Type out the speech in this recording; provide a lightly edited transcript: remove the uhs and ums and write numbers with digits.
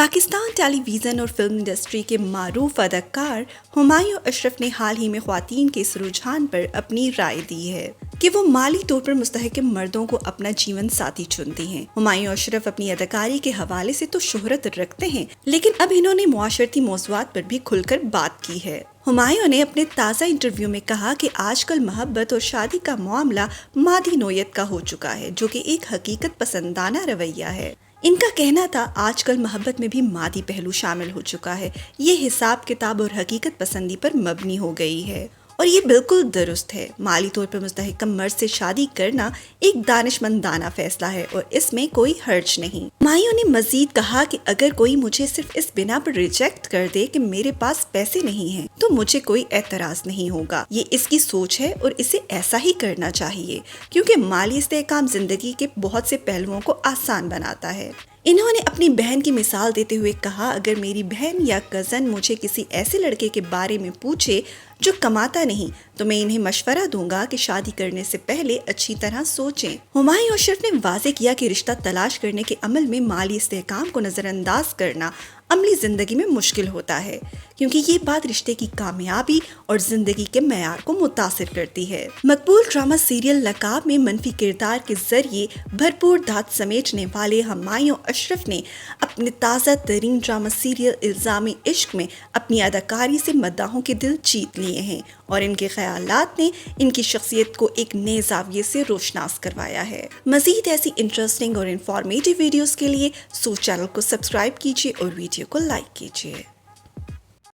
Pakistan television और film industry के मारूफ अदाकार हुमायूं अशरफ ने हाल ही में ख्वातीन के इस रुझान पर अपनी राय दी है कि वो माली तौर पर मुस्तहकम मर्दों को अपना जीवन साथी चुनती हैं। हुमायूं अशरफ अपनी अदाकारी के हवाले से तो शोहरत रखते हैं, लेकिन अब इन्होंने मुआशरती मौज़ूआत पर भी खुलकर बात की है। हुमायूं ने अपने ताज़ा इंटरव्यू में कहा कि आजकल मोहब्बत और शादी का मामला मादी नोयत का हो चुका है, जो कि एक हकीकत पसंदाना रवैया है। इनका कहना था आजकल मोहब्बत में भी मादी पहलू शामिल हो चुका है, ये हिसाब किताब और हकीकत पसंदी पर मबनी हो गई है और ये बिल्कुल दुरुस्त है। माली तौर पर मुस्तहकम मर्द से शादी करना एक दानिशमंदाना फैसला है और इसमें कोई हर्ज नहीं। हुमायूं ने मजीद कहा कि अगर कोई मुझे सिर्फ इस बिना पर रिजेक्ट कर दे कि मेरे पास पैसे नहीं हैं, तो मुझे कोई एतराज नहीं होगा। ये इसकी सोच है और इसे ऐसा ही करना चाहिए, क्योंकि माली इस्तेहकाम जिंदगी के बहुत से पहलुओं को आसान बनाता है। इन्होंने अपनी बहन की मिसाल देते हुए कहा, अगर मेरी बहन या कज़न मुझे किसी ऐसे लड़के के बारे में पूछे जो कमाता नहीं, तो मैं इन्हें मशवरा दूंगा कि शादी करने से पहले अच्छी तरह सोचें। हुमायूं अशरफ ने वाज़ेह किया कि रिश्ता तलाश करने के अमल में माली इस्तेहकाम को नज़रअंदाज करना अमली ज़िंदगी में मुश्किल होता है, क्योंकि ये बात रिश्ते की कामयाबी और ज़िंदगी के मयार को मुतासिर करती है। मकबूल ड्रामा सीरियल नकाब में मनफी किरदार के जरिए भरपूर दाद समेटने वाले हुमायूं अशरफ ने अपने ताज़ा तरीन ड्रामा सीरियल इल्ज़ाम इश्क में अपनी अदाकारी से मद्दाहों के दिल जीत लिए हैं और इनके ख्यालात ने इनकी शख्सियत को एक नए ज़ाविये से रोशनास करवाया है। मज़ीद ऐसी इंटरेस्टिंग और इंफॉर्मेटिव वीडियोस के लिए चैनल को सब्सक्राइब कीजिए और वीडियो को लाइक कीजिए।